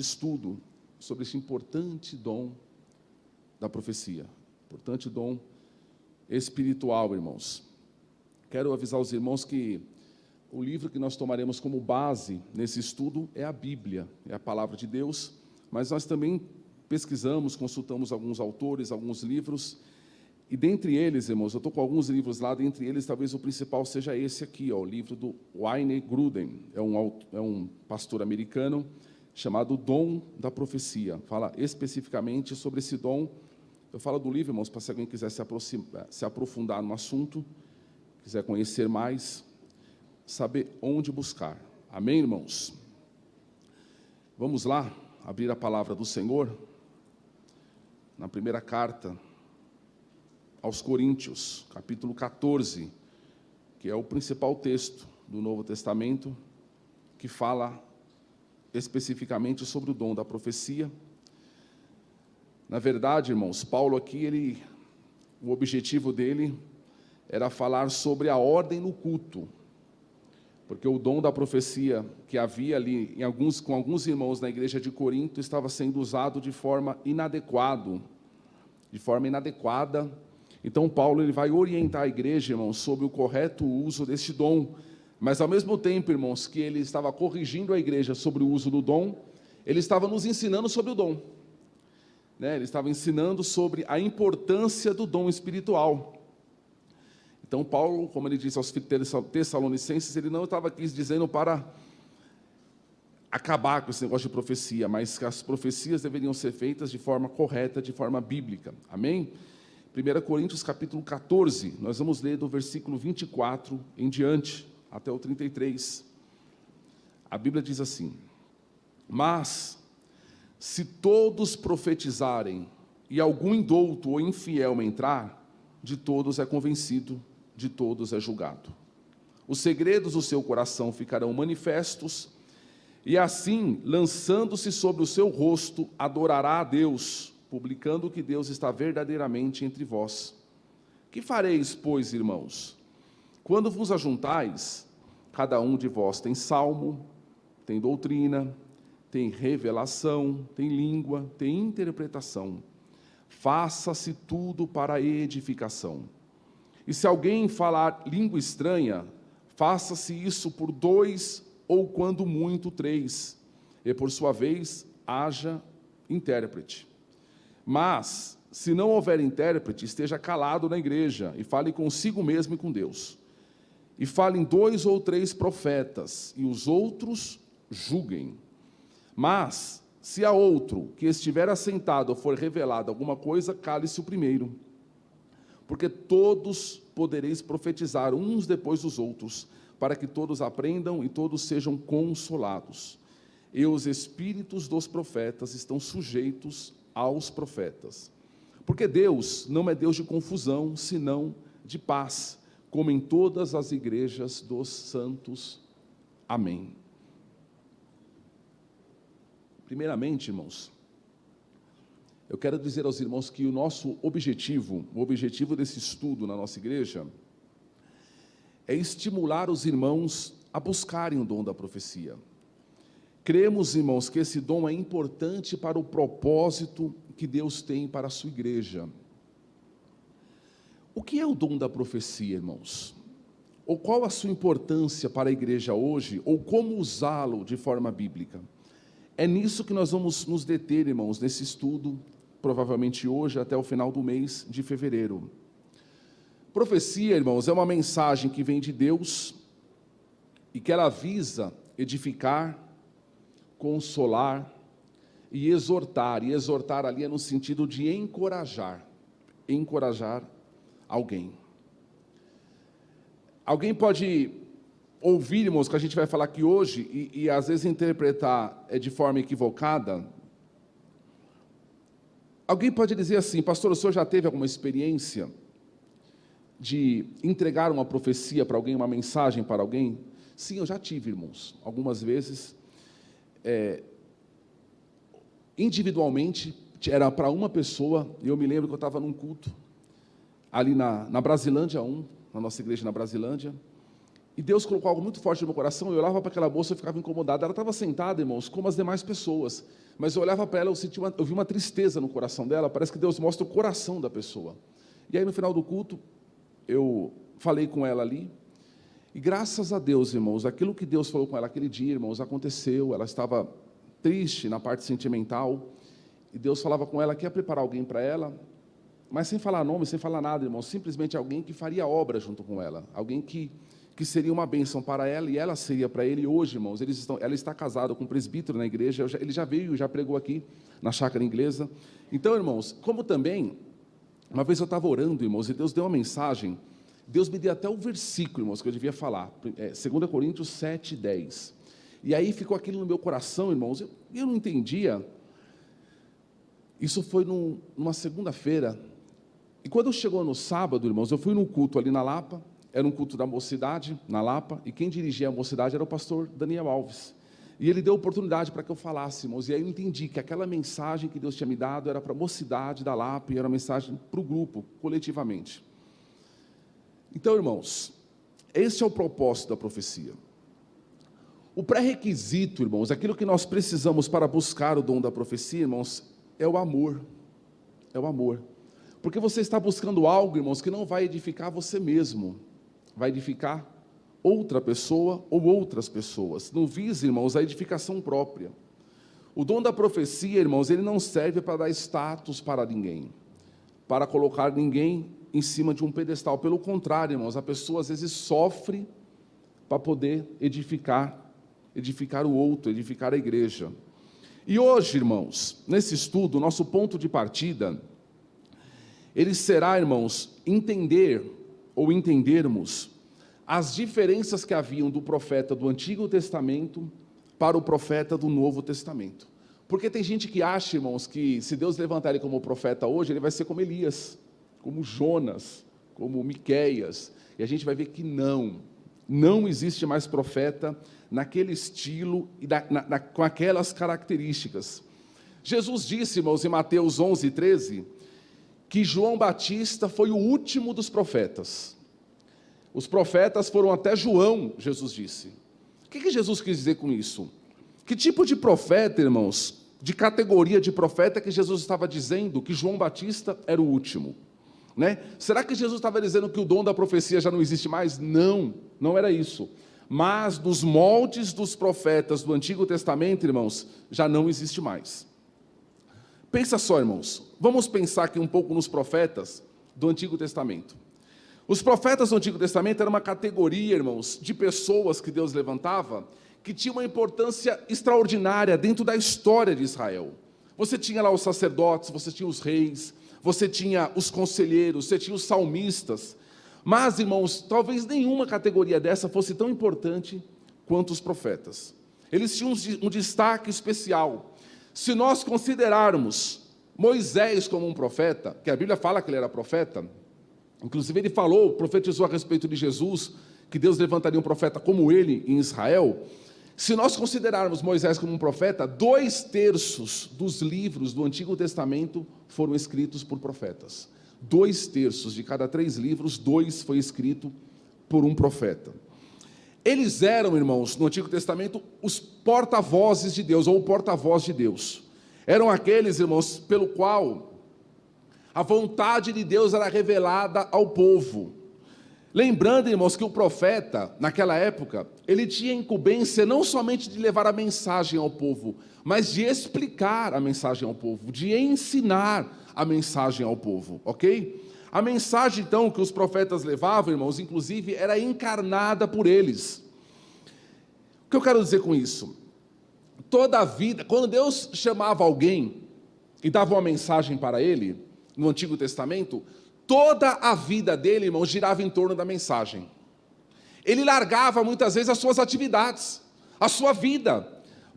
Estudo sobre esse importante dom da profecia, importante dom espiritual, irmãos. Quero avisar os irmãos que o livro que nós tomaremos como base nesse estudo é a Bíblia, é a palavra de Deus, mas nós também pesquisamos, consultamos alguns autores, alguns livros, e dentre eles, irmãos, eu estou com alguns livros lá, dentre eles talvez o principal seja esse aqui, o livro do Wayne Grudem, é um pastor americano, chamado Dom da Profecia. Fala especificamente sobre esse dom. Eu falo do livro, irmãos, para se alguém quiser se aprofundar no assunto, quiser conhecer mais, saber onde buscar. Amém, irmãos? Vamos lá, abrir a palavra do Senhor, na primeira carta aos Coríntios, capítulo 14, que é o principal texto do Novo Testamento, que fala especificamente sobre o dom da profecia. Na verdade, irmãos, Paulo aqui, o objetivo dele era falar sobre a ordem no culto, porque o dom da profecia que havia ali com alguns irmãos na igreja de Corinto estava sendo usado de forma inadequada. Então Paulo ele vai orientar a igreja, irmãos, sobre o correto uso desse dom. Mas ao mesmo tempo, irmãos, que ele estava corrigindo a igreja sobre o uso do dom, ele estava nos ensinando sobre o dom, né? Ele estava ensinando sobre a importância do dom espiritual. Então Paulo, como ele disse aos Tessalonicenses, ele não estava aqui dizendo para acabar com esse negócio de profecia, mas que as profecias deveriam ser feitas de forma correta, de forma bíblica. Amém? 1 Coríntios capítulo 14, nós vamos ler do versículo 24 em diante, até o 33, a Bíblia diz assim: mas, se todos profetizarem, e algum indouto ou infiel entrar, de todos é convencido, de todos é julgado. Os segredos do seu coração ficarão manifestos, e assim, lançando-se sobre o seu rosto, adorará a Deus, publicando que Deus está verdadeiramente entre vós. Que fareis, pois, irmãos? Quando vos ajuntais, cada um de vós tem salmo, tem doutrina, tem revelação, tem língua, tem interpretação. Faça-se tudo para a edificação. E se alguém falar língua estranha, faça-se isso por 2 ou quando muito 3, e por sua vez haja intérprete. Mas, se não houver intérprete, esteja calado na igreja e fale consigo mesmo e com Deus. E falem 2 ou 3 profetas, e os outros julguem. Mas, se a outro que estiver assentado for revelado alguma coisa, cale-se o primeiro. Porque todos podereis profetizar uns depois dos outros, para que todos aprendam e todos sejam consolados. E os espíritos dos profetas estão sujeitos aos profetas. Porque Deus não é Deus de confusão, senão de paz, como em todas as igrejas dos santos. Amém. Primeiramente, irmãos, eu quero dizer aos irmãos que o nosso objetivo, o objetivo desse estudo na nossa igreja, é estimular os irmãos a buscarem o dom da profecia. Cremos, irmãos, que esse dom é importante para o propósito que Deus tem para a sua igreja. O que é o dom da profecia, irmãos? Ou qual a sua importância para a igreja hoje, ou como usá-lo de forma bíblica? É nisso que nós vamos nos deter, irmãos, nesse estudo, provavelmente hoje, até o final do mês de fevereiro. Profecia, irmãos, é uma mensagem que vem de Deus, e que ela visa edificar, consolar e exortar. E exortar ali é no sentido de encorajar alguém. Alguém pode ouvir, irmãos, que a gente vai falar aqui hoje, e às vezes interpretar de forma equivocada. Alguém pode dizer assim: pastor, o senhor já teve alguma experiência de entregar uma profecia para alguém, uma mensagem para alguém? Sim, eu já tive, irmãos, algumas vezes, individualmente, era para uma pessoa. E eu me lembro que eu estava num culto, ali na Brasilândia 1, na nossa igreja na Brasilândia, E Deus colocou algo muito forte no meu coração. Eu olhava para aquela moça e ficava incomodado. Ela estava sentada, irmãos, como as demais pessoas, mas eu olhava para ela, eu vi uma tristeza no coração dela, parece que Deus mostra o coração da pessoa. E aí no final do culto, eu falei com ela ali, e graças a Deus, irmãos, aquilo que Deus falou com ela aquele dia, irmãos, aconteceu. Ela estava triste na parte sentimental, e Deus falava com ela que ia preparar alguém para ela, mas sem falar nome, sem falar nada, irmãos, simplesmente alguém que faria obra junto com ela, alguém que seria uma bênção para ela, e ela seria para ele. Hoje, irmãos, ela está casada com um presbítero na igreja, ele já veio, já pregou aqui, na chácara inglesa. Então, irmãos, como também, uma vez eu estava orando, irmãos, e Deus deu uma mensagem, Deus me deu até o versículo, irmãos, que eu devia falar, 2 Coríntios 7:10, e aí ficou aquilo no meu coração, irmãos, eu não entendia. Isso foi numa segunda-feira, e quando chegou no sábado, irmãos, eu fui num culto ali na Lapa, era um culto da mocidade, na Lapa, e quem dirigia a mocidade era o pastor Daniel Alves, e ele deu oportunidade para que eu falasse, irmãos, e aí eu entendi que aquela mensagem que Deus tinha me dado era para a mocidade da Lapa, e era uma mensagem para o grupo, coletivamente. Então, irmãos, esse é o propósito da profecia. O pré-requisito, irmãos, aquilo que nós precisamos para buscar o dom da profecia, irmãos, é o amor. É o amor. Porque você está buscando algo, irmãos, que não vai edificar você mesmo, vai edificar outra pessoa ou outras pessoas. Não visa, irmãos, a edificação própria. O dom da profecia, irmãos, ele não serve para dar status para ninguém, para colocar ninguém em cima de um pedestal. Pelo contrário, irmãos, a pessoa às vezes sofre para poder edificar o outro, edificar a igreja. E hoje, irmãos, nesse estudo, o nosso ponto de partida, ele será, irmãos, entendermos as diferenças que haviam do profeta do Antigo Testamento para o profeta do Novo Testamento. Porque tem gente que acha, irmãos, que se Deus levantar ele como profeta hoje, ele vai ser como Elias, como Jonas, como Miqueias, e a gente vai ver que não existe mais profeta naquele estilo e com aquelas características. Jesus disse, irmãos, em Mateus 11:13, que João Batista foi o último dos profetas. Os profetas foram até João, Jesus disse. O que Jesus quis dizer com isso? Que tipo de profeta, irmãos, de categoria de profeta que Jesus estava dizendo que João Batista era o último? Né? Será que Jesus estava dizendo que o dom da profecia já não existe mais? Não era isso. Mas nos moldes dos profetas do Antigo Testamento, irmãos, já não existe mais. Pensa só, irmãos, vamos pensar aqui um pouco nos profetas do Antigo Testamento. Os profetas do Antigo Testamento eram uma categoria, irmãos, de pessoas que Deus levantava, que tinha uma importância extraordinária dentro da história de Israel. Você tinha lá os sacerdotes, você tinha os reis, você tinha os conselheiros, você tinha os salmistas. Mas, irmãos, talvez nenhuma categoria dessa fosse tão importante quanto os profetas. Eles tinham um destaque especial. Se nós considerarmos Moisés como um profeta, que a Bíblia fala que ele era profeta, inclusive ele profetizou a respeito de Jesus, que Deus levantaria um profeta como ele em Israel. Se nós considerarmos Moisés como um profeta, 2/3 dos livros do Antigo Testamento foram escritos por profetas. 2/3 de cada 3 livros, 2 foi escrito por um profeta. Eles eram, irmãos, no Antigo Testamento, os porta-vozes de Deus, ou o porta-voz de Deus. Eram aqueles, irmãos, pelo qual a vontade de Deus era revelada ao povo. Lembrando, irmãos, que o profeta, naquela época, ele tinha a incumbência não somente de levar a mensagem ao povo, mas de explicar a mensagem ao povo, de ensinar a mensagem ao povo, ok? A mensagem, então, que os profetas levavam, irmãos, inclusive, era encarnada por eles. O que eu quero dizer com isso? Toda a vida, quando Deus chamava alguém e dava uma mensagem para ele, no Antigo Testamento, toda a vida dele, irmãos, girava em torno da mensagem. Ele largava muitas vezes as suas atividades, a sua vida,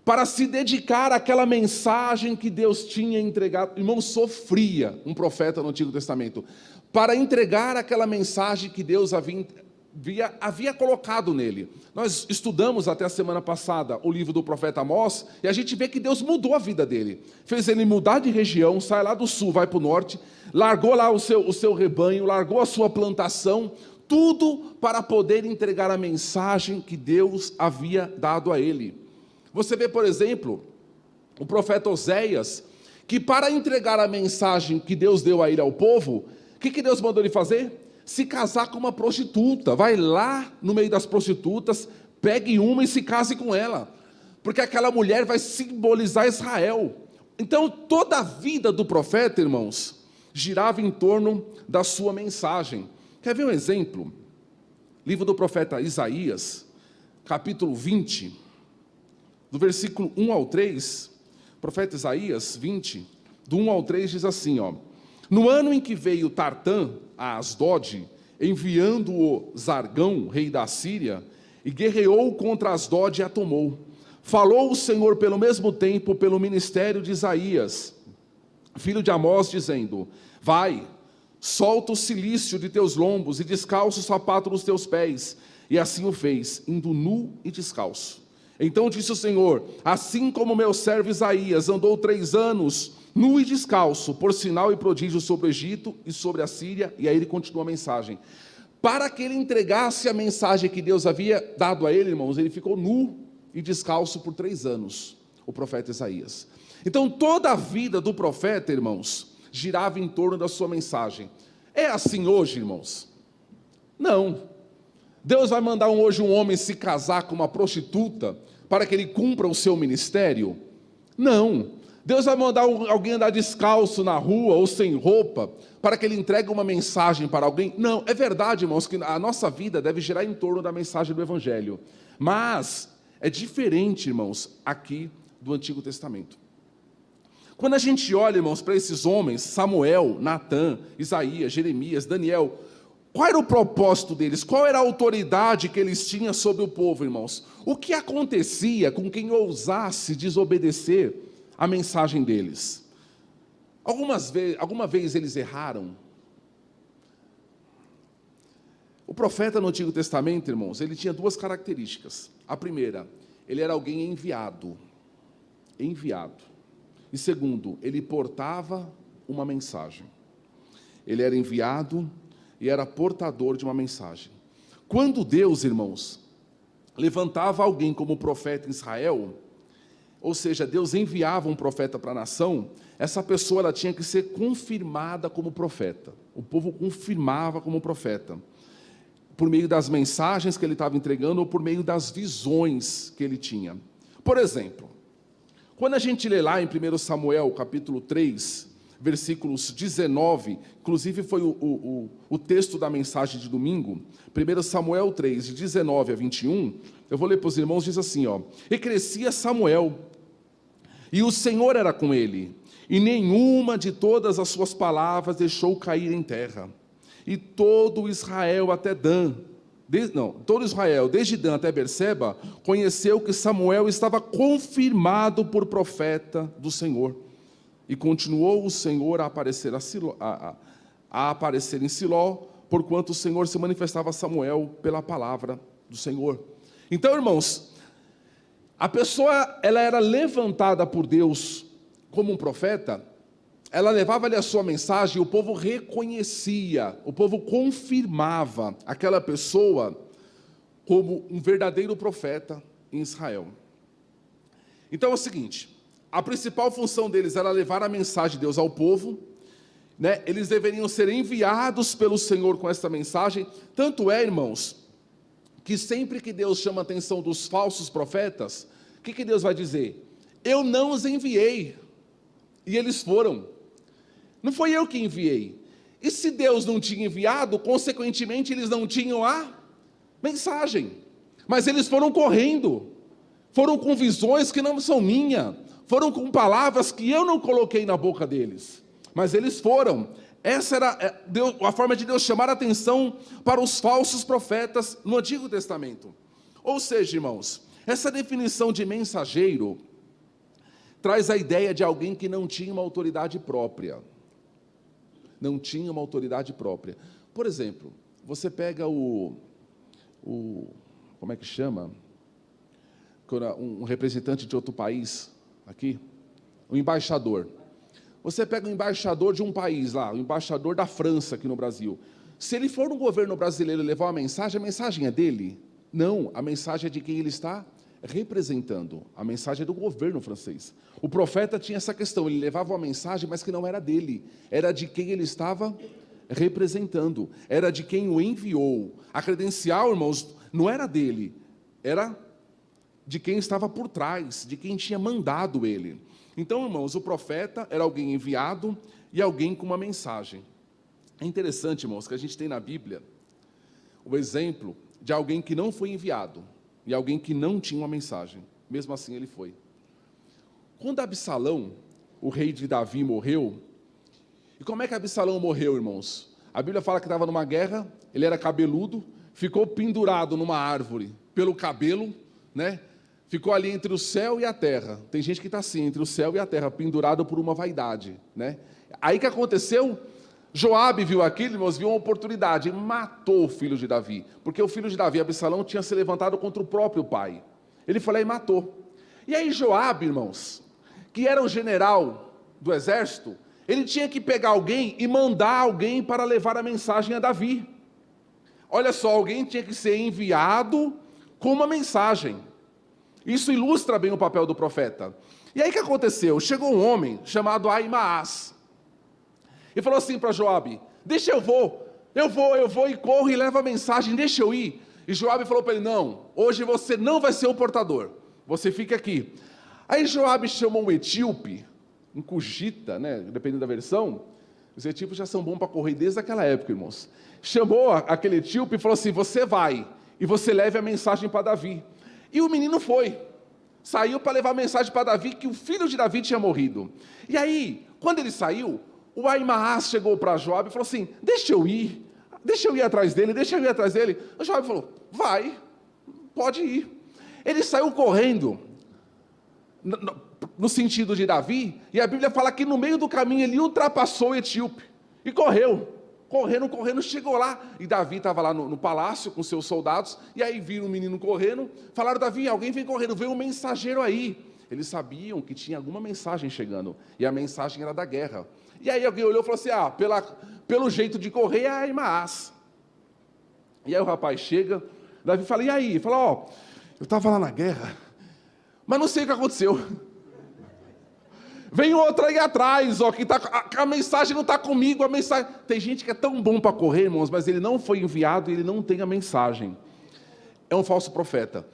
para se dedicar àquela mensagem que Deus tinha entregado. Irmão, sofria um profeta no Antigo Testamento, para entregar aquela mensagem que Deus havia colocado nele. Nós estudamos até a semana passada o livro do profeta Amós, e a gente vê que Deus mudou a vida dele, fez ele mudar de região, sai lá do sul, vai para o norte, largou lá o seu rebanho, largou a sua plantação, tudo para poder entregar a mensagem que Deus havia dado a ele. Você vê, por exemplo, o profeta Oséias, que para entregar a mensagem que Deus deu a ele ao povo, o que Deus mandou ele fazer? Se casar com uma prostituta. Vai lá no meio das prostitutas, pegue uma e se case com ela, porque aquela mulher vai simbolizar Israel. Então toda a vida do profeta, irmãos, girava em torno da sua mensagem. Quer ver um exemplo? Livro do profeta Isaías, capítulo 20, do versículo 1 ao 3, profeta Isaías 20, do 1 ao 3 diz assim, ó: no ano em que veio Tartã a Asdod, enviando-o Zargão, rei da Síria, e guerreou contra Asdod e a tomou. Falou o Senhor pelo mesmo tempo, pelo ministério de Isaías, filho de Amós, dizendo: vai, solta o cilício de teus lombos e descalça o sapato dos teus pés. E assim o fez, indo nu e descalço. Então disse o Senhor: assim como meu servo Isaías andou 3 anos, nu e descalço, por sinal e prodígio sobre o Egito e sobre a Síria. E aí ele continua a mensagem. Para que ele entregasse a mensagem que Deus havia dado a ele, irmãos, ele ficou nu e descalço por 3 anos, o profeta Isaías. Então toda a vida do profeta, irmãos, girava em torno da sua mensagem. É assim hoje, irmãos? Não. Deus vai mandar hoje um homem se casar com uma prostituta para que ele cumpra o seu ministério? Não. Deus vai mandar alguém andar descalço na rua ou sem roupa para que ele entregue uma mensagem para alguém? Não. É verdade, irmãos, que a nossa vida deve girar em torno da mensagem do Evangelho. Mas é diferente, irmãos, aqui do Antigo Testamento. Quando a gente olha, irmãos, para esses homens, Samuel, Natã, Isaías, Jeremias, Daniel, qual era o propósito deles? Qual era a autoridade que eles tinham sobre o povo, irmãos? O que acontecia com quem ousasse desobedecer a mensagem deles? Alguma vez eles erraram? O profeta no Antigo Testamento, irmãos, ele tinha 2 características. A primeira, ele era alguém enviado. E segundo, ele portava uma mensagem. Ele era enviado e era portador de uma mensagem. Quando Deus, irmãos, levantava alguém como profeta em Israel, ou seja, Deus enviava um profeta para a nação, essa pessoa ela tinha que ser confirmada como profeta. O povo confirmava como profeta, por meio das mensagens que ele estava entregando ou por meio das visões que ele tinha. Por exemplo, quando a gente lê lá em 1 Samuel, capítulo 3, versículos 19, inclusive foi o texto da mensagem de domingo, 1 Samuel 3, de 19 a 21, eu vou ler para os irmãos, diz assim, ó: e crescia Samuel, e o Senhor era com ele, e nenhuma de todas as suas palavras deixou cair em terra. E todo Israel até Dan, todo Israel, desde Dan até Berseba, conheceu que Samuel estava confirmado por profeta do Senhor. E continuou o Senhor a aparecer, a aparecer em Siló, porquanto o Senhor se manifestava a Samuel pela palavra do Senhor. Então, irmãos, a pessoa ela era levantada por Deus como um profeta, ela levava-lhe a sua mensagem e o povo reconhecia, o povo confirmava aquela pessoa como um verdadeiro profeta em Israel. Então é o seguinte, a principal função deles era levar a mensagem de Deus ao povo, né? Eles deveriam ser enviados pelo Senhor com essa mensagem. Tanto é, irmãos, que sempre que Deus chama a atenção dos falsos profetas, o que Deus vai dizer? Eu não os enviei, e eles foram. Não foi eu que enviei. E se Deus não tinha enviado, consequentemente eles não tinham a mensagem. Mas eles foram correndo, foram com visões que não são minhas, foram com palavras que eu não coloquei na boca deles. Mas eles foram. Essa era a forma de Deus chamar a atenção para os falsos profetas no Antigo Testamento. Ou seja, irmãos, essa definição de mensageiro traz a ideia de alguém que não tinha uma autoridade própria. Não tinha uma autoridade própria. Por exemplo, você pega como é que chama? Um representante de outro país, aqui, o embaixador. Você pega o embaixador de um país lá, o embaixador da França aqui no Brasil. Se ele for no governo brasileiro e levar uma mensagem, a mensagem é dele? Não, a mensagem é de quem ele está representando. A mensagem é do governo francês. O profeta tinha essa questão, ele levava uma mensagem, mas que não era dele, era de quem ele estava representando, era de quem o enviou. A credencial, irmãos, não era dele, era de quem estava por trás, de quem tinha mandado ele. Então, irmãos, o profeta era alguém enviado e alguém com uma mensagem. É interessante, irmãos, que a gente tem na Bíblia o exemplo de alguém que não foi enviado e alguém que não tinha uma mensagem. Mesmo assim, ele foi. Quando Absalão, o rei de Davi, morreu, e como é que Absalão morreu, irmãos? A Bíblia fala que estava numa guerra, ele era cabeludo, ficou pendurado numa árvore pelo cabelo, né? Ficou ali entre o céu e a terra. Tem gente que está assim, entre o céu e a terra, pendurado por uma vaidade, né? Aí que aconteceu? Joabe viu aquilo, irmãos, viu uma oportunidade, matou o filho de Davi, porque o filho de Davi, Absalão, tinha se levantado contra o próprio pai. Ele foi lá e matou. E aí Joabe, irmãos, que era o general do exército, ele tinha que pegar alguém e mandar alguém para levar a mensagem a Davi. Olha só, alguém tinha que ser enviado com uma mensagem. Isso ilustra bem o papel do profeta. E aí o que aconteceu? Chegou um homem chamado Aimaas, e falou assim para Joabe: deixa eu vou, e corro e levo a mensagem, deixa eu ir. E Joabe falou para ele: não, hoje você não vai ser o portador, você fica aqui. Aí Joabe chamou um etíope, um cugita, né, dependendo da versão, os etíopes já são bons para correr desde aquela época, irmãos. Chamou aquele etíope e falou assim: você vai, e você leve a mensagem para Davi. E o menino foi, saiu para levar a mensagem para Davi, que o filho de Davi tinha morrido. E aí, quando ele saiu, o Aimaas chegou para Joabe e falou assim: deixa eu ir atrás dele. O Joabe falou: vai, pode ir. Ele saiu correndo, no sentido de Davi, e a Bíblia fala que no meio do caminho ele ultrapassou o etíope, e correndo, chegou lá, e Davi estava lá no palácio com seus soldados, e aí viram o menino correndo, falaram: Davi, alguém vem correndo, veio um mensageiro aí. Eles sabiam que tinha alguma mensagem chegando, e a mensagem era da guerra. E aí alguém olhou e falou assim: pelo jeito de correr é Aimaas. E aí o rapaz chega, Davi fala: e aí? Fala: eu estava lá na guerra, mas não sei o que aconteceu. Vem outra aí atrás, que a mensagem não está comigo, a mensagem... Tem gente que é tão bom para correr, irmãos, mas ele não foi enviado e ele não tem a mensagem. É um falso profeta.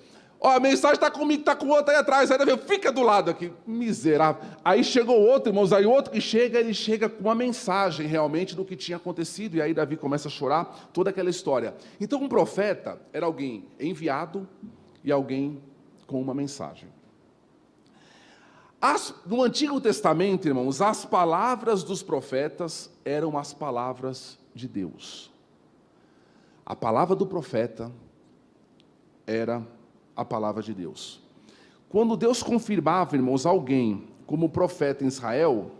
A mensagem está comigo, está com outro aí atrás. Aí Davi: fica do lado aqui, miserável. Aí chegou outro, irmãos, aí outro que chega, ele chega com uma mensagem realmente do que tinha acontecido. E aí Davi começa a chorar, toda aquela história. Então um profeta era alguém enviado e alguém com uma mensagem. No Antigo Testamento, irmãos, as palavras dos profetas eram as palavras de Deus. A palavra do profeta era a palavra de Deus. Quando Deus confirmava, irmãos, alguém como profeta em Israel,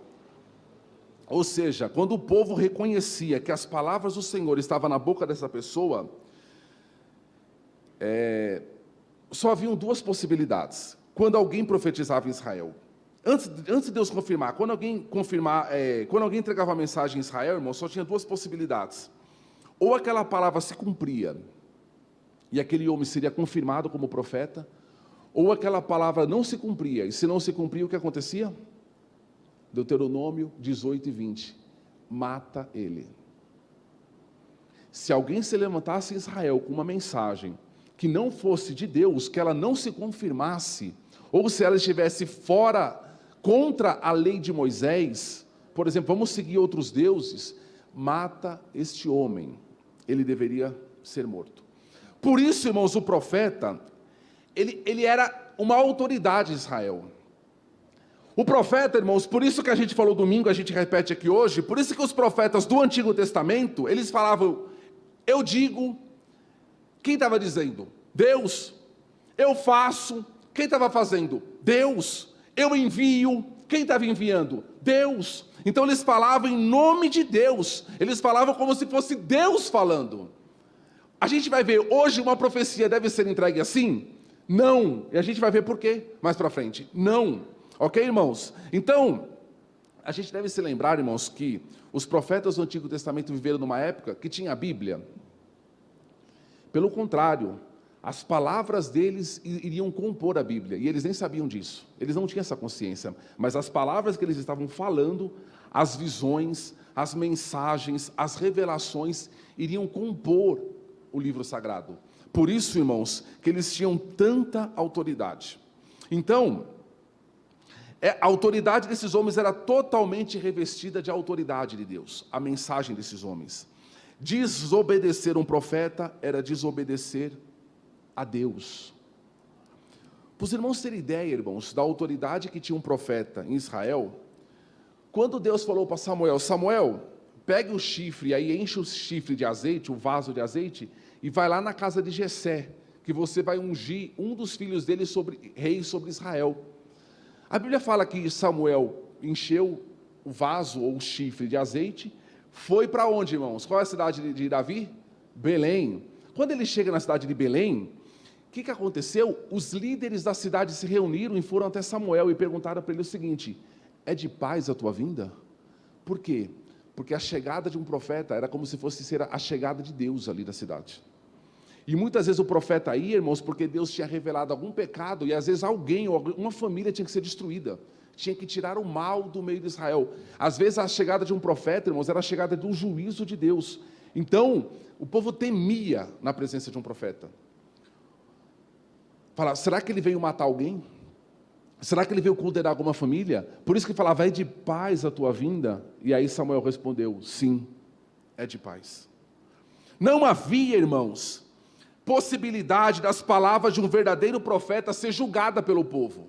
ou seja, quando o povo reconhecia que as palavras do Senhor estavam na boca dessa pessoa, só haviam duas possibilidades. Quando alguém profetizava em Israel, antes de Deus confirmar, quando alguém entregava a mensagem em Israel, irmão, só tinha duas possibilidades. Ou aquela palavra se cumpria, e aquele homem seria confirmado como profeta, ou aquela palavra não se cumpria, e se não se cumpria, o que acontecia? Deuteronômio 18 e 20, mata ele. Se alguém se levantasse em Israel com uma mensagem que não fosse de Deus, que ela não se confirmasse, ou se ela estivesse fora, contra a lei de Moisés, por exemplo, vamos seguir outros deuses, mata este homem, ele deveria ser morto. Por isso, irmãos, o profeta, ele era uma autoridade em Israel. O profeta, irmãos, por isso que a gente falou domingo, a gente repete aqui hoje, por isso que os profetas do Antigo Testamento, eles falavam: eu digo. Quem estava dizendo? Deus. Eu faço. Quem estava fazendo? Deus. Eu envio. Quem estava enviando? Deus. Então eles falavam em nome de Deus, eles falavam como se fosse Deus falando. A gente vai ver, hoje uma profecia deve ser entregue assim? Não. E a gente vai ver por quê mais para frente. Não. Ok, irmãos? Então, a gente deve se lembrar, irmãos, que os profetas do Antigo Testamento viveram numa época que tinha a Bíblia. Pelo contrário, As palavras deles iriam compor a Bíblia, e eles nem sabiam disso, eles não tinham essa consciência, mas as palavras que eles estavam falando, as visões, as mensagens, as revelações, iriam compor o livro sagrado. Por isso, irmãos, que eles tinham tanta autoridade. Então, a autoridade desses homens era totalmente revestida de autoridade de Deus, a mensagem desses homens. Desobedecer um profeta era desobedecer a Deus. Para os irmãos terem ideia, irmãos, da autoridade que tinha um profeta em Israel, quando Deus falou para Samuel: Samuel, pegue o chifre, aí enche o chifre de azeite, o vaso de azeite, e vai lá na casa de Jessé, que você vai ungir um dos filhos dele rei sobre Israel. A Bíblia fala que Samuel encheu o vaso ou o chifre de azeite, foi para onde, irmãos? Qual é a cidade de Davi? Belém. Quando ele chega na cidade de Belém, o que aconteceu? Os líderes da cidade se reuniram e foram até Samuel e perguntaram para ele o seguinte: é de paz a tua vinda? Por quê? Porque a chegada de um profeta era como se fosse ser a chegada de Deus ali na cidade. E muitas vezes o profeta ia, irmãos, porque Deus tinha revelado algum pecado, e às vezes alguém ou uma família tinha que ser destruída, tinha que tirar o mal do meio de Israel. Às vezes a chegada de um profeta, irmãos, era a chegada de um juízo de Deus. Então, o povo temia na presença de um profeta. Fala, será que ele veio matar alguém? Será que ele veio condenar alguma família? Por isso que falava, é de paz a tua vinda? E aí Samuel respondeu, sim, é de paz. Não havia, irmãos, possibilidade das palavras de um verdadeiro profeta ser julgada pelo povo.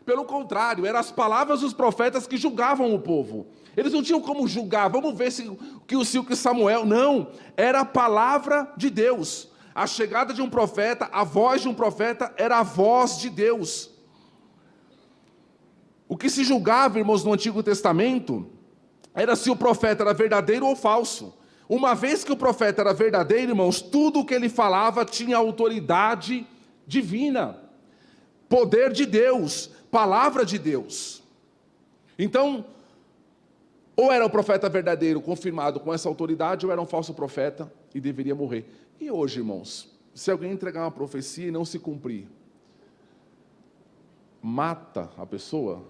Pelo contrário, eram as palavras dos profetas que julgavam o povo. Eles não tinham como julgar, vamos ver se o que Samuel, não, era a palavra de Deus. A chegada de um profeta, a voz de um profeta era a voz de Deus. O que se julgava, irmãos, no Antigo Testamento, era se o profeta era verdadeiro ou falso. Uma vez que o profeta era verdadeiro, irmãos, tudo o que ele falava tinha autoridade divina, poder de Deus, palavra de Deus. Então, ou era o profeta verdadeiro confirmado com essa autoridade, ou era um falso profeta e deveria morrer. E hoje, irmãos, se alguém entregar uma profecia e não se cumprir, mata a pessoa.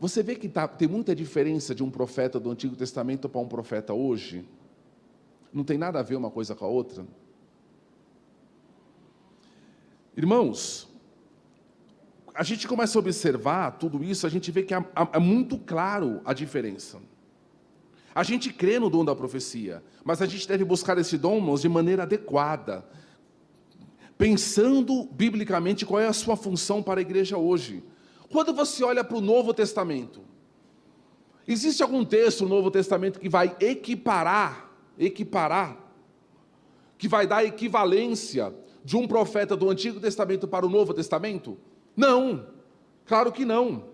Você vê que tem muita diferença de um profeta do Antigo Testamento para um profeta hoje? Não tem nada a ver uma coisa com a outra? Irmãos, a gente começa a observar tudo isso, a gente vê que é muito claro a diferença. A gente crê no dom da profecia, mas a gente deve buscar esse dom, irmãos, de maneira adequada, pensando biblicamente qual é a sua função para a igreja hoje. Quando você olha para o Novo Testamento, existe algum texto no Novo Testamento que vai equiparar, que vai dar equivalência de um profeta do Antigo Testamento para o Novo Testamento? Não, claro que não.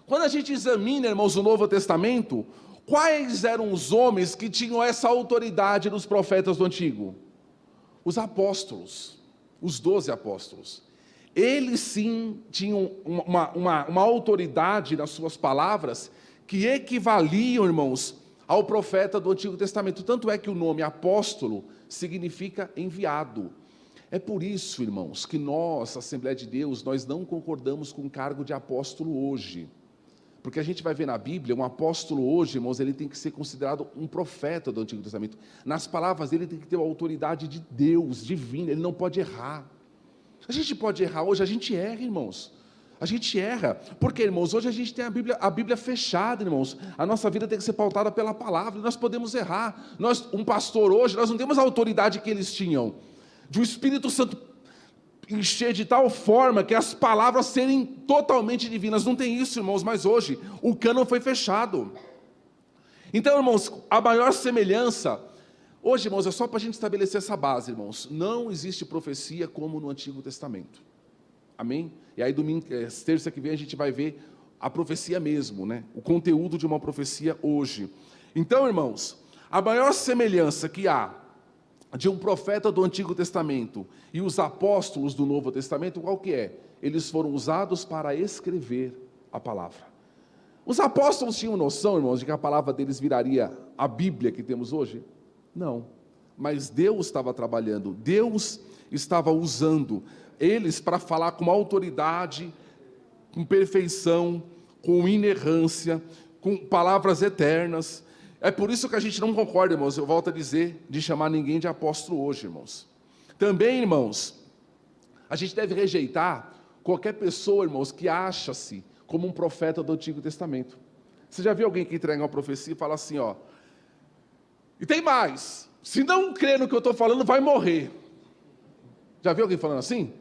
Quando a gente examina, irmãos, o Novo Testamento, quais eram os homens que tinham essa autoridade dos profetas do Antigo? Os apóstolos, os 12 apóstolos. Eles sim tinham uma autoridade nas suas palavras que equivaliam, irmãos, ao profeta do Antigo Testamento. Tanto é que o nome apóstolo significa enviado. É por isso, irmãos, que nós, Assembleia de Deus, nós não concordamos com o cargo de apóstolo hoje. Porque a gente vai ver na Bíblia, um apóstolo hoje, irmãos, ele tem que ser considerado um profeta do Antigo Testamento. Nas palavras dele tem que ter a autoridade de Deus, divina, ele não pode errar. A gente pode errar hoje, a gente erra, irmãos. A gente erra. Porque, irmãos, hoje a gente tem a Bíblia fechada, irmãos. A nossa vida tem que ser pautada pela palavra, nós podemos errar. Um pastor hoje, nós não temos a autoridade que eles tinham, de o Espírito Santo encher de tal forma que as palavras serem totalmente divinas. Não tem isso, irmãos, mas hoje o cânon foi fechado. Então, irmãos, a maior semelhança hoje, irmãos, é só para a gente estabelecer essa base, irmãos. Não existe profecia como no Antigo Testamento. Amém? E aí, terça que vem, a gente vai ver a profecia mesmo, né? O conteúdo de uma profecia hoje. Então, irmãos, a maior semelhança que há de um profeta do Antigo Testamento e os apóstolos do Novo Testamento, qual que é? Eles foram usados para escrever a palavra. Os apóstolos tinham noção, irmãos, de que a palavra deles viraria a Bíblia que temos hoje? Não. mas Deus estava trabalhando, Deus estava usando eles para falar com autoridade, com perfeição, com inerrância, com palavras eternas. É por isso que a gente não concorda, irmãos, eu volto a dizer, de chamar ninguém de apóstolo hoje, irmãos. Também, irmãos, a gente deve rejeitar qualquer pessoa, irmãos, que acha-se como um profeta do Antigo Testamento. Você já viu alguém que entrega uma profecia e fala assim, ó, e tem mais, se não crer no que eu estou falando, vai morrer. Já viu alguém falando assim?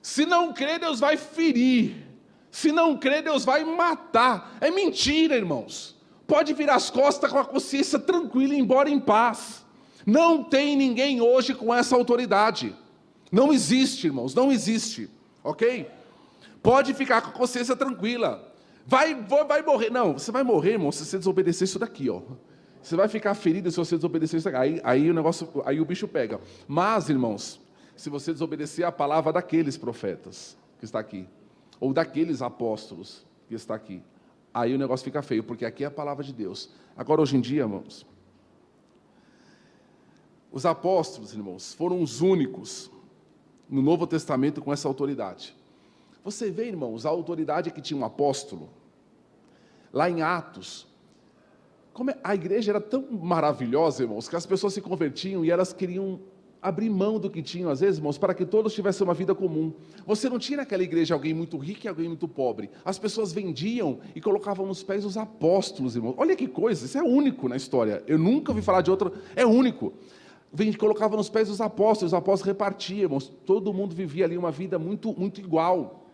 Se não crer, Deus vai ferir. Se não crer, Deus vai matar. É mentira, irmãos. Pode virar as costas com a consciência tranquila e ir embora em paz. Não tem ninguém hoje com essa autoridade. Não existe, irmãos, não existe. Ok? Pode ficar com a consciência tranquila. Vai morrer. Não, você vai morrer, irmão, se você desobedecer isso daqui, ó. Você vai ficar ferido se você desobedecer isso daqui. Aí o negócio, aí o bicho pega. Mas, irmãos, se você desobedecer a palavra daqueles profetas que está aqui, ou daqueles apóstolos que está aqui, aí o negócio fica feio, porque aqui é a palavra de Deus. Agora, hoje em dia, irmãos, os apóstolos, irmãos, foram os únicos no Novo Testamento com essa autoridade. Você vê, irmãos, a autoridade que tinha um apóstolo, lá em Atos, a igreja era tão maravilhosa, irmãos, que as pessoas se convertiam e elas queriam abrir mão do que tinham, às vezes, irmãos, para que todos tivessem uma vida comum. Você não tinha naquela igreja alguém muito rico e alguém muito pobre. As pessoas vendiam e colocavam nos pés os apóstolos, irmãos. Olha que coisa, isso é único na história. Eu nunca ouvi falar de outro, é único. Colocava nos pés os apóstolos repartiam, irmãos. Todo mundo vivia ali uma vida muito, muito igual.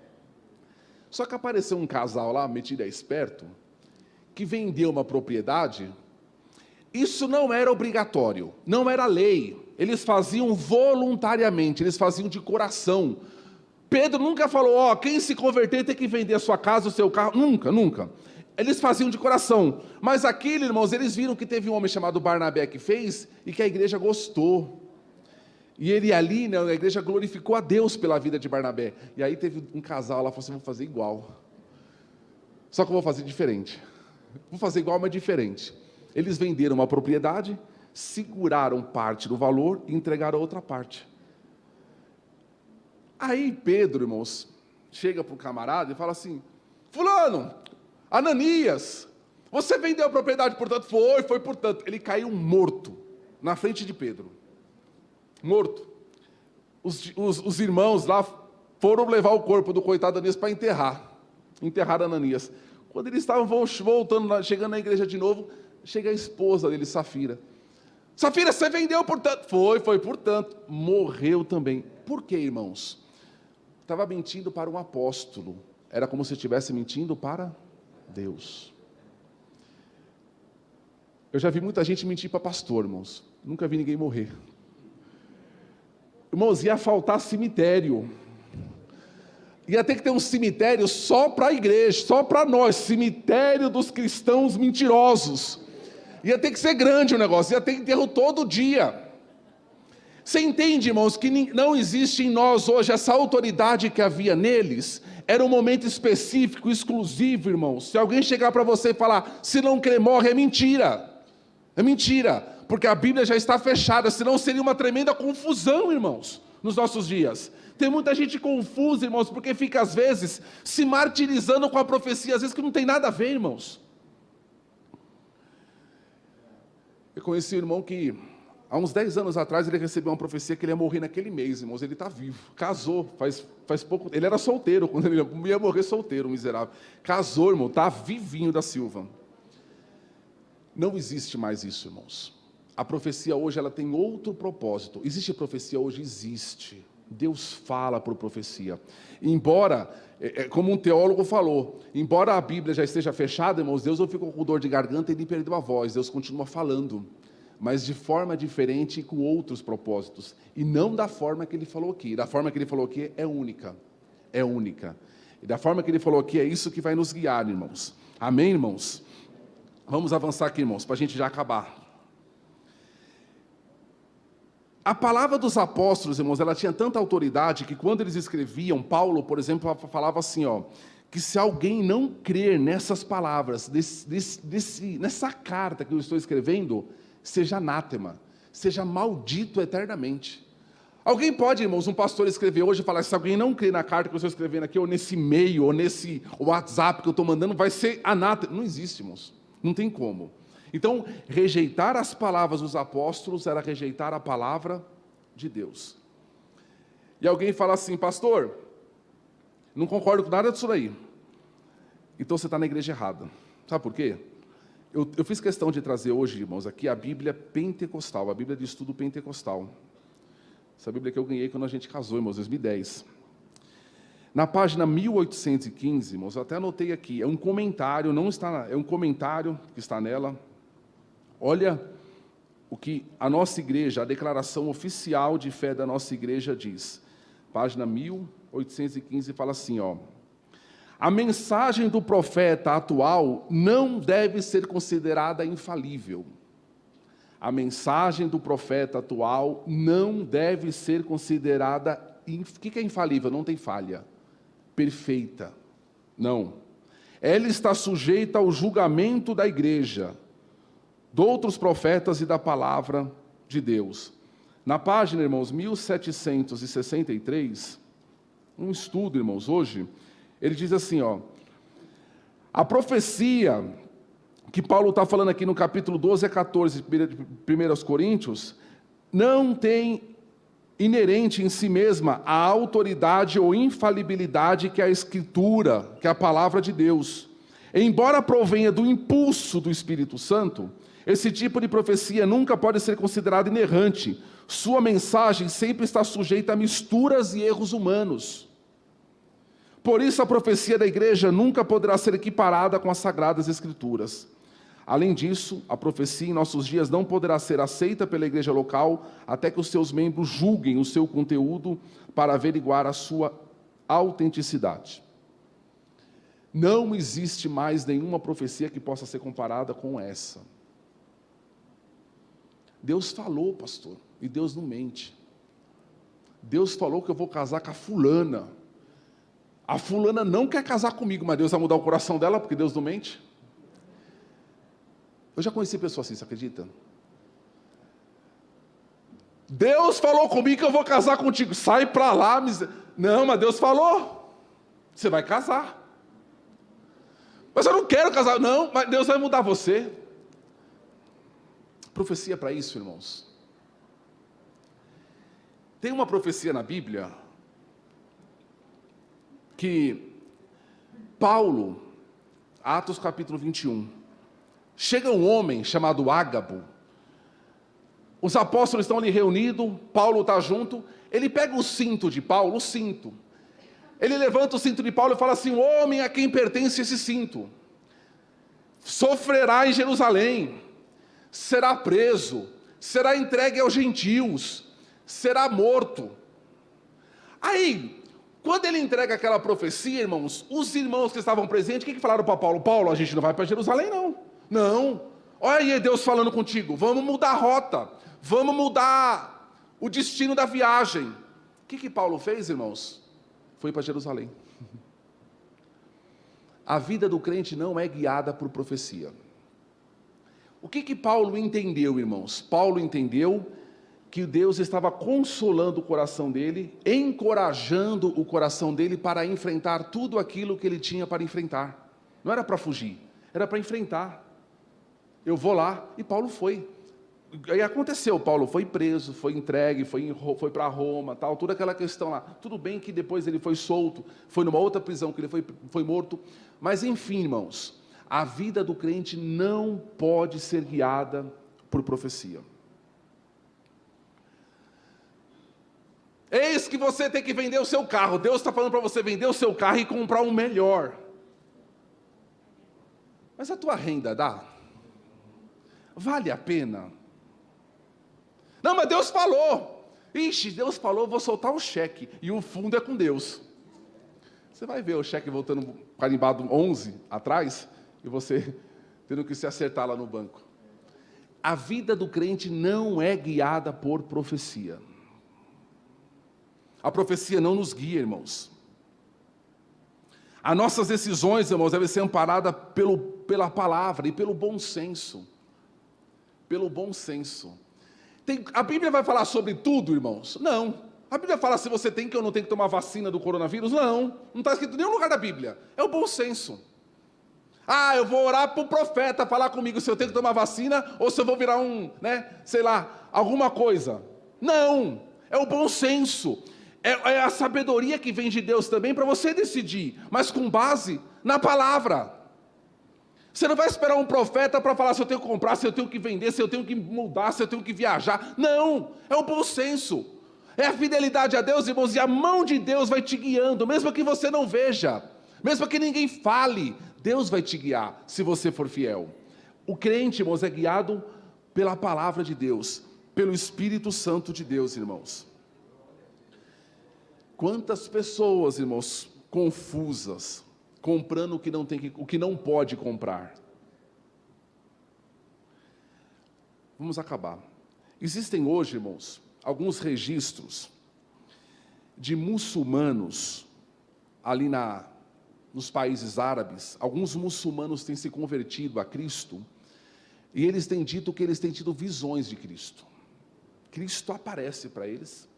Só que apareceu um casal lá, metido a esperto, que vendeu uma propriedade. Isso não era obrigatório, não era lei. Eles faziam voluntariamente, eles faziam de coração. Pedro nunca falou, ó, quem se converter tem que vender a sua casa, o seu carro. Nunca, nunca. Eles faziam de coração. Mas aquilo, irmãos, eles viram que teve um homem chamado Barnabé que fez e que a igreja gostou. E ele ali, né, a igreja glorificou a Deus pela vida de Barnabé. E aí teve um casal lá, falou assim, vou fazer igual. Só que eu vou fazer diferente. Vou fazer igual, mas diferente. Eles venderam uma propriedade, seguraram parte do valor e entregaram a outra parte. Aí Pedro, irmãos, chega para o camarada e fala assim, fulano, Ananias, você vendeu a propriedade, portanto, foi portanto. Ele caiu morto na frente de Pedro. Morto. Os irmãos lá foram levar o corpo do coitado Ananias para enterrar Ananias. Quando eles estavam voltando, chegando na igreja de novo, chega a esposa dele, Safira. Safira, você vendeu, portanto. Foi, portanto. Morreu também. Por quê, irmãos? Estava mentindo para um apóstolo. Era como se estivesse mentindo para Deus. Eu já vi muita gente mentir para pastor, irmãos. Nunca vi ninguém morrer. Irmãos, ia faltar cemitério. Ia ter que ter um cemitério só para a igreja, só para nós. Cemitério dos cristãos mentirosos. Ia ter que ser grande o negócio, ia ter enterro todo dia. Você entende, irmãos, que não existe em nós hoje essa autoridade que havia neles? Era um momento específico, exclusivo, irmãos. Se alguém chegar para você e falar, se não crer morre, é mentira. É mentira, porque a Bíblia já está fechada, senão seria uma tremenda confusão, irmãos, nos nossos dias. Tem muita gente confusa, irmãos, porque fica às vezes se martirizando com a profecia, às vezes que não tem nada a ver, irmãos. Eu conheci um irmão que, há uns 10 anos atrás, ele recebeu uma profecia que ele ia morrer naquele mês, irmãos. Ele está vivo, casou, faz pouco, ele era solteiro, quando ele ia morrer solteiro, miserável. Casou, irmão, está vivinho da Silva. Não existe mais isso, irmãos. A profecia hoje, ela tem outro propósito. Existe profecia hoje? Existe. Deus fala por profecia. Embora, como um teólogo falou, embora a Bíblia já esteja fechada, irmãos, Deus não ficou com dor de garganta e nem perdeu a voz. Deus continua falando, mas de forma diferente e com outros propósitos. E não da forma que Ele falou aqui. Da forma que Ele falou aqui é única. É única. E da forma que Ele falou aqui é isso que vai nos guiar, irmãos. Amém, irmãos? Vamos avançar aqui, irmãos, para a gente já acabar. A palavra dos apóstolos, irmãos, ela tinha tanta autoridade que quando eles escreviam, Paulo, por exemplo, falava assim, ó, que se alguém não crer nessas palavras, nessa carta que eu estou escrevendo, seja anátema, seja maldito eternamente. Alguém pode, irmãos, um pastor escrever hoje e falar, se alguém não crê na carta que eu estou escrevendo aqui, ou nesse e-mail, ou nesse WhatsApp que eu estou mandando, vai ser anátema. Não existe, irmãos. Não tem como. Então, rejeitar as palavras dos apóstolos era rejeitar a palavra de Deus. E alguém fala assim, pastor, não concordo com nada disso daí. Então você está na igreja errada. Sabe por quê? Eu fiz questão de trazer hoje, irmãos, aqui a Bíblia pentecostal, a Bíblia de estudo pentecostal. Essa Bíblia que eu ganhei quando a gente casou, irmãos, em 2010. Na página 1815, irmãos, eu até anotei aqui, é um comentário, é um comentário que está nela. Olha o que a nossa igreja, a declaração oficial de fé da nossa igreja diz. Página 1815 fala assim, ó. A mensagem do profeta atual não deve ser considerada infalível. A mensagem do profeta atual não deve ser considerada... O que é infalível? Não tem falha. Perfeita. Não. Ela está sujeita ao julgamento da igreja, de outros profetas e da palavra de Deus. Na página, irmãos, 1763, um estudo, irmãos, hoje, ele diz assim, ó, a profecia que Paulo está falando aqui no capítulo 12 a 14 de 1 Coríntios, não tem inerente em si mesma a autoridade ou infalibilidade que a Escritura, que a palavra de Deus. Embora provenha do impulso do Espírito Santo, esse tipo de profecia nunca pode ser considerada inerrante. Sua mensagem sempre está sujeita a misturas e erros humanos. Por isso, a profecia da igreja nunca poderá ser equiparada com as Sagradas Escrituras. Além disso, a profecia em nossos dias não poderá ser aceita pela igreja local até que os seus membros julguem o seu conteúdo para averiguar a sua autenticidade. Não existe mais nenhuma profecia que possa ser comparada com essa. Deus falou, pastor, e Deus não mente. Deus falou que eu vou casar com a fulana. A fulana não quer casar comigo, mas Deus vai mudar o coração dela, porque Deus não mente. Eu já conheci pessoas assim, você acredita? Deus falou comigo que eu vou casar contigo. Sai pra lá. Não, mas Deus falou. Você vai casar. Mas eu não quero casar. Não, mas Deus vai mudar você. Profecia para isso, irmãos. Tem uma profecia na Bíblia que Paulo, Atos capítulo 21, chega um homem chamado Ágabo, os apóstolos estão ali reunidos, Paulo está junto, ele pega o cinto de Paulo, o cinto, ele levanta o cinto de Paulo e fala assim, o homem a quem pertence esse cinto, sofrerá em Jerusalém, será preso, será entregue aos gentios, será morto. Aí, quando ele entrega aquela profecia, irmãos, os irmãos que estavam presentes, o que falaram para Paulo? Paulo, a gente não vai para Jerusalém não. Não, olha aí Deus falando contigo, vamos mudar a rota, vamos mudar o destino da viagem. O que Paulo fez, irmãos? Foi para Jerusalém. A vida do crente não é guiada por profecia. O que Paulo entendeu, irmãos? Paulo entendeu que Deus estava consolando o coração dele, encorajando o coração dele para enfrentar tudo aquilo que ele tinha para enfrentar. Não era para fugir, era para enfrentar. Eu vou lá, e Paulo foi. Aí aconteceu, Paulo foi preso, foi entregue, foi para Roma, tal, toda aquela questão lá. Tudo bem que depois ele foi solto, foi numa outra prisão que ele foi morto, mas enfim, irmãos, a vida do crente não pode ser guiada por profecia. Eis que você tem que vender o seu carro, Deus está falando para você vender o seu carro e comprar um melhor. Mas a tua renda dá? Vale a pena? Não, mas Deus falou. Ixi, Deus falou, vou soltar um cheque. E o fundo é com Deus. Você vai ver o cheque voltando carimbado 11 atrás, e você tendo que se acertar lá no banco. A vida do crente não é guiada por profecia. A profecia não nos guia, irmãos. As nossas decisões, irmãos, devem ser amparadas pela palavra e pelo bom senso. Pelo bom senso. A Bíblia vai falar sobre tudo, irmãos? Não. A Bíblia fala se você tem que ou não tem que tomar vacina do coronavírus? Não. Não está escrito em nenhum lugar da Bíblia. É o bom senso. Ah, eu vou orar para o profeta falar comigo se eu tenho que tomar vacina ou se eu vou virar alguma coisa. Não. É o bom senso. É a sabedoria que vem de Deus também para você decidir, mas com base na palavra. Você não vai esperar um profeta para falar se eu tenho que comprar, se eu tenho que vender, se eu tenho que mudar, se eu tenho que viajar. Não, é o bom senso. É a fidelidade a Deus, irmãos, e a mão de Deus vai te guiando, mesmo que você não veja, mesmo que ninguém fale, Deus vai te guiar, se você for fiel. O crente, irmãos, é guiado pela palavra de Deus, pelo Espírito Santo de Deus, irmãos. Quantas pessoas, irmãos, confusas, comprando o que não pode comprar. Vamos acabar. Existem hoje, irmãos, alguns registros de muçulmanos ali nos países árabes. Alguns muçulmanos têm se convertido a Cristo e eles têm dito que eles têm tido visões de Cristo. Cristo aparece para eles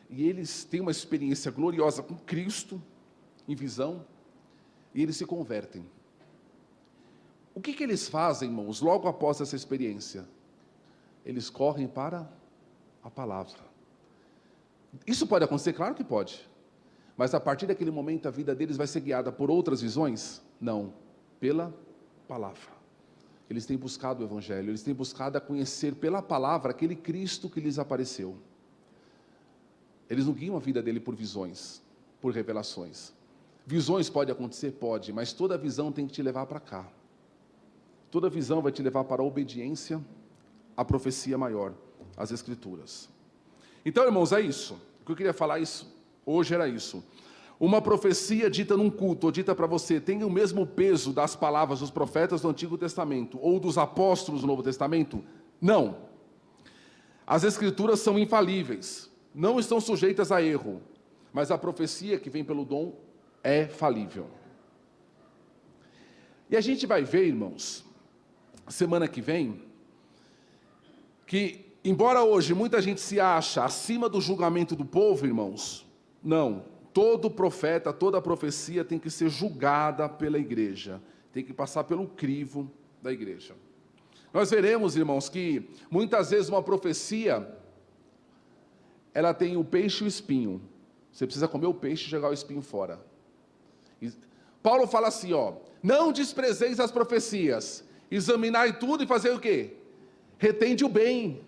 e eles têm uma experiência gloriosa com Cristo em visão. E eles se convertem. O que eles fazem, irmãos, logo após essa experiência? Eles correm para a palavra. Isso pode acontecer? Claro que pode. Mas a partir daquele momento a vida deles vai ser guiada por outras visões? Não, pela palavra. Eles têm buscado o Evangelho, eles têm buscado a conhecer pela palavra aquele Cristo que lhes apareceu. Eles não guiam a vida dele por visões, por revelações. Visões pode acontecer? Pode, mas toda visão tem que te levar para cá. Toda visão vai te levar para a obediência, à profecia maior, às Escrituras. Então, irmãos, é isso. O que eu queria falar hoje era isso. Uma profecia dita num culto, ou dita para você, tem o mesmo peso das palavras dos profetas do Antigo Testamento, ou dos apóstolos do Novo Testamento? Não. As Escrituras são infalíveis, não estão sujeitas a erro, mas a profecia que vem pelo dom é falível. E a gente vai ver, irmãos, semana que vem, que embora hoje muita gente se acha acima do julgamento do povo, irmãos, não, todo profeta, toda profecia tem que ser julgada pela igreja, tem que passar pelo crivo da igreja. Nós veremos, irmãos, que muitas vezes uma profecia, ela tem o peixe e o espinho. Você precisa comer o peixe e jogar o espinho fora. Paulo fala assim, não desprezeis as profecias, examinai tudo e fazer o quê? Retende o bem.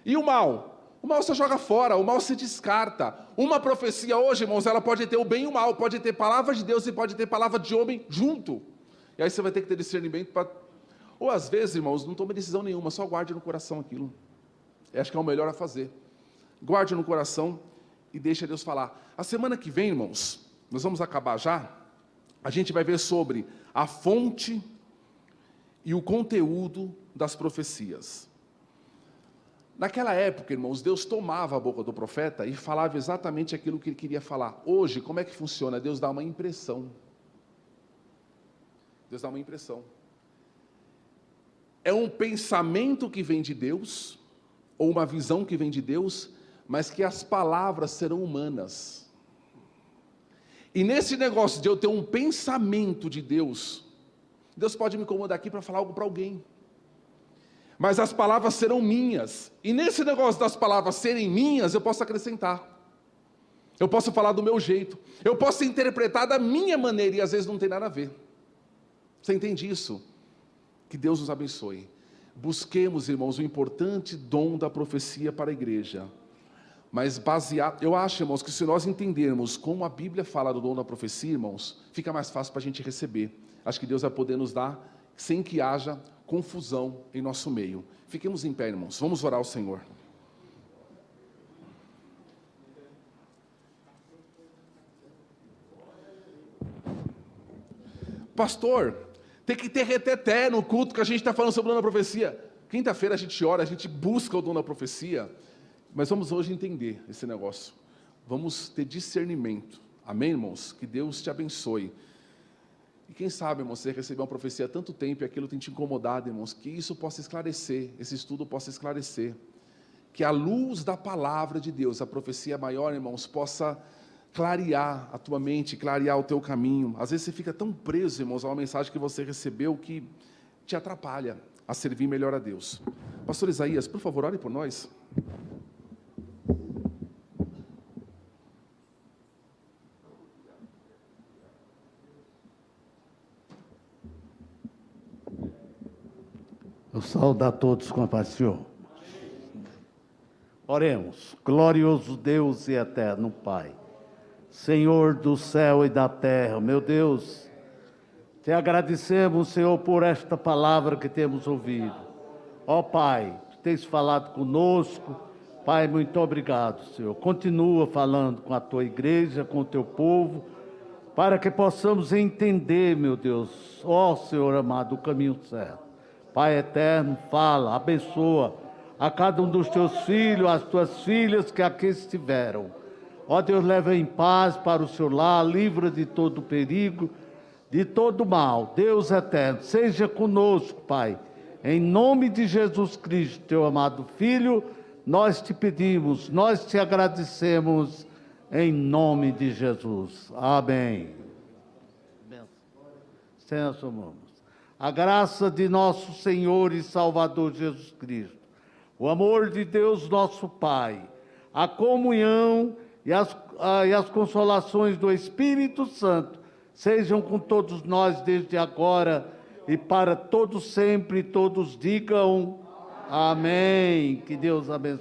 E o mal? O mal você joga fora, o mal se descarta. Uma profecia hoje, irmãos, ela pode ter o bem e o mal, pode ter palavra de Deus e pode ter palavra de homem junto. E aí você vai ter que ter discernimento para... Ou às vezes, irmãos, não tome decisão nenhuma, só guarde no coração aquilo. Eu acho que é o melhor a fazer. Guarde no coração e deixe Deus falar. A semana que vem, irmãos, nós vamos acabar já, a gente vai ver sobre a fonte e o conteúdo das profecias. Naquela época, irmãos, Deus tomava a boca do profeta e falava exatamente aquilo que ele queria falar. Hoje, como é que funciona? Deus dá uma impressão. Deus dá uma impressão. É um pensamento que vem de Deus, ou uma visão que vem de Deus, mas que as palavras serão humanas. E nesse negócio de eu ter um pensamento de Deus, Deus pode me incomodar aqui para falar algo para alguém. Mas as palavras serão minhas. E nesse negócio das palavras serem minhas, eu posso acrescentar. Eu posso falar do meu jeito. Eu posso interpretar da minha maneira e às vezes não tem nada a ver. Você entende isso? Que Deus nos abençoe. Busquemos, irmãos, o importante dom da profecia para a igreja. Mas baseado, eu acho, irmãos, que se nós entendermos como a Bíblia fala do dom da profecia, irmãos, fica mais fácil para a gente receber. Acho que Deus vai poder nos dar sem que haja confusão em nosso meio. Fiquemos em pé, irmãos. Vamos orar ao Senhor. Pastor, tem que ter reteté no culto que a gente está falando sobre o dom da profecia. Quinta-feira a gente ora, a gente busca o dom da profecia. Mas vamos hoje entender esse negócio. Vamos ter discernimento. Amém, irmãos? Que Deus te abençoe. E quem sabe, irmãos, você recebeu uma profecia há tanto tempo e aquilo tem te incomodado, irmãos, que isso possa esclarecer, esse estudo possa esclarecer. que a luz da palavra de Deus, a profecia maior, irmãos, possa clarear a tua mente, clarear o teu caminho. Às vezes você fica tão preso, irmãos, a uma mensagem que você recebeu que te atrapalha a servir melhor a Deus. Pastor Isaías, por favor, ore por nós. Eu saúdo a todos com a paz do Senhor. Oremos. Glorioso Deus e eterno Pai, Senhor do céu e da terra, meu Deus, te agradecemos, Senhor, por esta palavra que temos ouvido. Ó Pai, tu tens falado conosco. Pai, muito obrigado, Senhor. Continua falando com a tua igreja, com o teu povo, para que possamos entender, meu Deus, ó Senhor amado, o caminho certo. Pai eterno, fala, abençoa a cada um dos teus filhos, as tuas filhas que aqui estiveram. Ó Deus, leva em paz para o seu lar, livra de todo perigo, de todo mal. Deus eterno, seja conosco, Pai. Em nome de Jesus Cristo, teu amado Filho, nós te pedimos, nós te agradecemos, em nome de Jesus. Amém. Senhor, irmãos. A graça de nosso Senhor e Salvador Jesus Cristo, o amor de Deus nosso Pai, a comunhão e as consolações do Espírito Santo sejam com todos nós desde agora e para todos sempre. Todos digam amém. Que Deus abençoe.